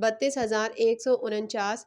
32,149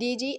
DG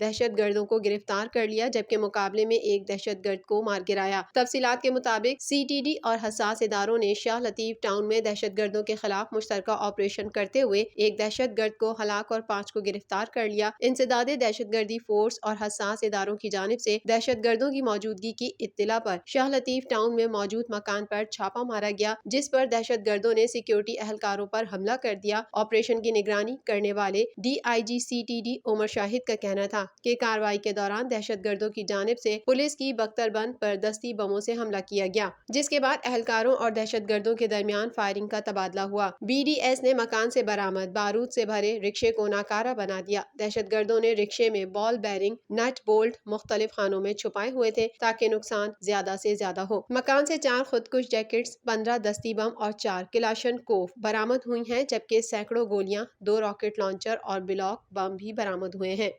دہشت گردوں کو گرفتار کر لیا، جبکہ مقابلے میں ایک دہشت گرد کو مار گرایا۔ تفصیلات کے مطابق CTD اور حساس اداروں نے شاہ لطیف ٹاؤن میں دہشت گردوں کے خلاف مشترکہ آپریشن کرتے ہوئے ایک دہشت گرد کو ہلاک اور 5 کو گرفتار کر لیا۔ انسداد دہشت گردی فورس اور حساس اداروں کی جانب سے دہشت گردوں کی موجودگی کی اطلاع پر شاہ لطیف ٹاؤن میں موجود مکان پر چھاپا مارا گیا، جس پر دہشت گردوں نے سیکیورٹی اہلکاروں پر حملہ کر دیا۔ آپریشن کی نگرانی کرنے والے DIG CTD عمر شاہد کا کہنا تھا کہ کارروائی کے دوران دہشت گردوں کی جانب سے پولیس کی بختر بند پر دستی بموں سے حملہ کیا گیا، جس کے بعد اہلکاروں اور دہشت گردوں کے درمیان فائرنگ کا تبادلہ ہوا۔ BDS نے مکان سے برآمد بارود سے بھرے رکشے کو ناکارہ بنا دیا۔ دہشت گردوں نے رکشے میں بال بیرنگ، نٹ بولٹ مختلف خانوں میں چھپائے ہوئے تھے تاکہ نقصان زیادہ سے زیادہ ہو۔ مکان سے 4 خودکش جیکٹس، 15 دستی بم اور 4 کلاشنکوف برآمد ہوئی ہیں، جبکہ سینکڑوں گولیاں، 2 راکٹ لانچر اور بلاک بم بھی برآمد ہوئے ہیں۔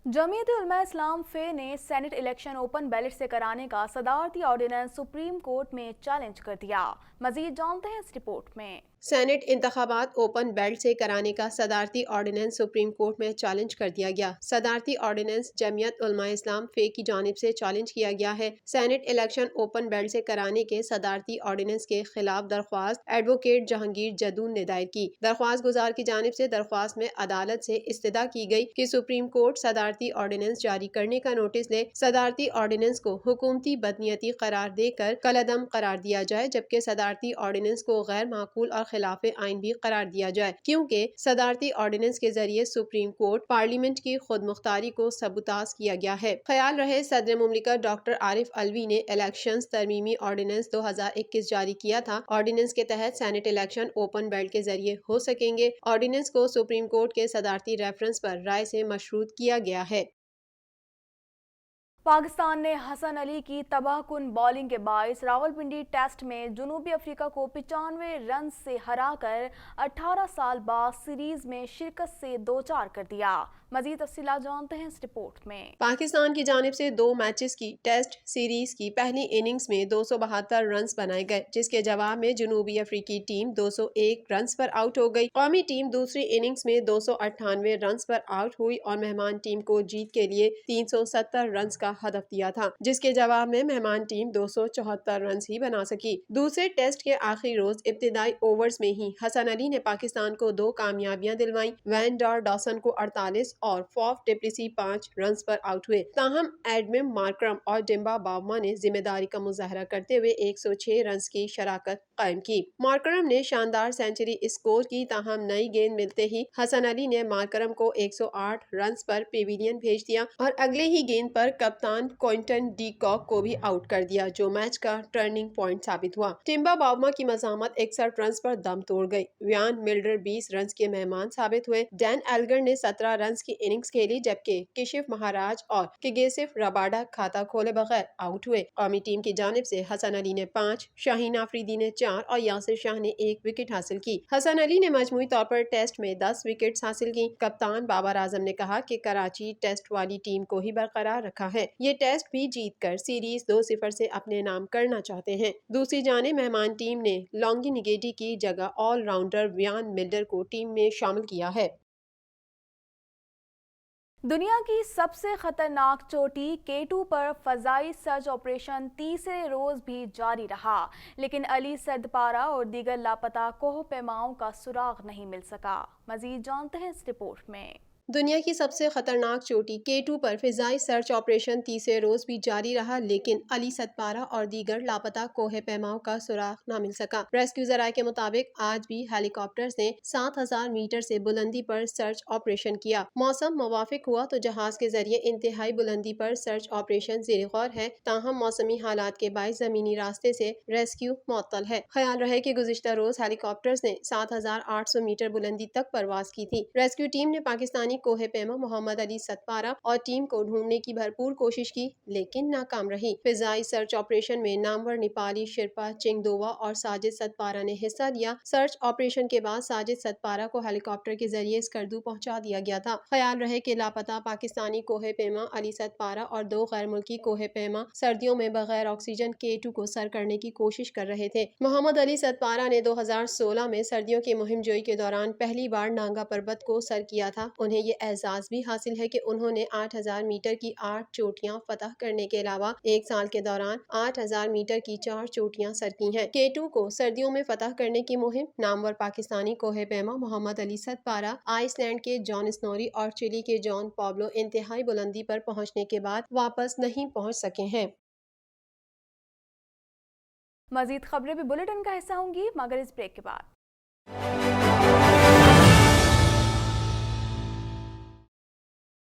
جمعیت علماء اسلام فے نے سینٹ الیکشن اوپن بیلٹ سے کرانے کا صدارتی آرڈیننس سپریم کورٹ میں چیلنج کر دیا۔ مزید جانتے ہیں اس رپورٹ میں۔ سینٹ انتخابات اوپن بیلٹ سے کرانے کا صدارتی آرڈیننس سپریم کورٹ میں چیلنج کر دیا گیا۔ صدارتی آرڈیننس جمعیت علماء اسلام فے کی جانب سے چیلنج کیا گیا ہے۔ سینٹ الیکشن اوپن بیلٹ سے کرانے کے صدارتی آرڈیننس کے خلاف درخواست ایڈوکیٹ جہانگیر جدون نے دائر کی۔ درخواست گزار کی جانب سے درخواست میں عدالت سے استدعا کی گئی کہ سپریم کورٹ صدارتی آرڈیننس جاری کرنے کا نوٹس لے۔ صدارتی آرڈیننس کو حکومتی بدنیتی قرار دے کر کالعدم قرار دیا جائے، جبکہ صدارتی آرڈیننس کو غیر معقول اور خلاف آئین بھی قرار دیا جائے، کیونکہ صدارتی آرڈیننس کے ذریعے سپریم کورٹ پارلیمنٹ کی خود مختاری کو سبوتاژ کیا گیا ہے۔ خیال رہے صدر مملکت ڈاکٹر عارف علوی نے الیکشنز ترمیمی آرڈیننس 2021 جاری کیا تھا۔ آرڈیننس کے تحت سینٹ الیکشن اوپن بیلٹ کے ذریعے ہو سکیں گے۔ آرڈیننس کو سپریم کورٹ کے صدارتی ریفرنس پر رائے سے مشروط کیا گیا ہے۔ پاکستان نے حسن علی کی تباہ کن بولنگ کے باعث راولپنڈی ٹیسٹ میں جنوبی افریقہ کو 95 رنز سے ہرا کر 18 سال بعد سیریز میں شرکت سے دوچار کر دیا۔ مزید تفصیلات جانتے ہیں اس رپورٹ میں۔ پاکستان کی جانب سے 2 میچز کی ٹیسٹ سیریز کی پہلی اننگز میں 272 رنز بنائے گئے، جس کے جواب میں جنوبی افریقی ٹیم 201 رنز پر آؤٹ ہو گئی۔ قومی ٹیم دوسری اننگز میں 298 رنز پر آؤٹ ہوئی اور مہمان ٹیم کو جیت کے لیے 370 رنز کا ہدف دیا تھا، جس کے جواب میں مہمان ٹیم 274 رنز ہی بنا سکی۔ دوسرے ٹیسٹ کے آخری روز ابتدائی اوورز میں ہی حسن علی نے پاکستان کو 2 کامیابیاں دلوائیں۔ وین ڈار ڈاسن کو 48 اور فاف ڈپلیسی 5 رنز پر آؤٹ ہوئے، تاہم ایڈمم مارکرم اور ڈمبا باوما نے ذمہ داری کا مظاہرہ کرتے ہوئے 106 رنز کی شراکت قائم کی۔ مارکرم نے شاندار سنچری اسکور کی، تاہم نئی گیند ملتے ہی حسن علی نے مارکرم کو 108 رنز پر پیویلین بھیج دیا اور اگلے ہی گیند پر کپتان کوئنٹن ڈی کاک کو بھی آؤٹ کر دیا، جو میچ کا ٹرننگ پوائنٹ ثابت ہوا۔ ٹمبا باوما کی مزاحمت 61 رنز پر دم توڑ گئی۔ ویان ملڈر 20 رنز کے مہمان ثابت ہوئے۔ ڈین ایلگر نے 17 رنز کی اننگز کھیلی، جبکہ کشف مہاراج اور کگیسف رباڈا کھاتا کھولے بغیر آؤٹ ہوئے۔ قومی ٹیم کی جانب سے حسن علی نے 5، شاہین آفریدی نے 4 اور یاسر شاہ نے 1 وکٹ حاصل کی۔ حسن علی نے مجموعی طور پر ٹیسٹ میں 10 وکٹس حاصل کی۔ کپتان بابر اعظم نے کہا کہ کراچی ٹیسٹ والی ٹیم کو ہی برقرار رکھا ہے، یہ ٹیسٹ بھی جیت کر سیریز 2-0 سے اپنے نام کرنا چاہتے ہیں۔ دوسری جانب مہمان ٹیم نے لانگی نگیٹی کی جگہ آل راؤنڈر ویان ملڈر کو ٹیم میں شامل کیا ہے۔ دنیا کی سب سے خطرناک چوٹی K2 پر فضائی سرچ آپریشن تیسرے روز بھی جاری رہا، لیکن علی سردپارہ اور دیگر لاپتہ کوہ پیماؤں کا سراغ نہیں مل سکا۔ مزید جانتے ہیں اس رپورٹ میں۔ دنیا کی سب سے خطرناک چوٹی K2 پر فضائی سرچ آپریشن تیسرے روز بھی جاری رہا، لیکن علی سدپارہ اور دیگر لاپتہ کوہ پیماؤں کا سراغ نہ مل سکا۔ ریسکیو ذرائع کے مطابق آج بھی ہیلی کاپٹرز نے 7000 میٹر سے بلندی پر سرچ آپریشن کیا۔ موسم موافق ہوا تو جہاز کے ذریعے انتہائی بلندی پر سرچ آپریشن زیر غور ہے، تاہم موسمی حالات کے باعث زمینی راستے سے ریسکیو معطل ہے۔ خیال رہے کہ گزشتہ روز ہیلی کاپٹرز نے 7800 میٹر بلندی تک پرواز کی تھی۔ ریسکیو ٹیم نے پاکستانی کوہ پیما محمد علی ستپارہ اور ٹیم کو ڈھونڈنے کی بھرپور کوشش کی لیکن ناکام رہی۔ فضائی سرچ آپریشن میں نامور نیپالی شرپا چنگدووا اور ساجد ستپارہ نے حصہ لیا۔ سرچ آپریشن کے بعد ساجد ستپارہ کو ہیلی کاپٹر کے ذریعے اسکردو پہنچا دیا گیا تھا۔ خیال رہے کہ لاپتہ پاکستانی کوہ پیما علی ستپارہ اور 2 غیر ملکی کوہ پیما سردیوں میں بغیر آکسیجن K2 کو سر کرنے کی کوشش کر رہے تھے۔ محمد علی ستپارہ نے 2016 میں سردیوں کی مہم جوئی کے دوران پہلی بار نانگا پربت کو سر کیا تھا۔ انہیں یہ اعزاز بھی حاصل ہے کہ انہوں نے 8000 میٹر کی 8 چوٹیاں فتح کرنے کے علاوہ 1 سال کے دوران 8000 میٹر کی 4 چوٹیاں سر کی ہیں۔ K2 کو سردیوں میں فتح کرنے کی مہم نامور پاکستانی کوہ پیما محمد علی ستپارہ آئس لینڈ کے جان سنوری اور چلی کے جان پابلو انتہائی بلندی پر پہنچنے کے بعد واپس نہیں پہنچ سکے ہیں۔ مزید خبریں بھی بلیٹن کا حصہ ہوں گی مگر اس بریک کے بعد۔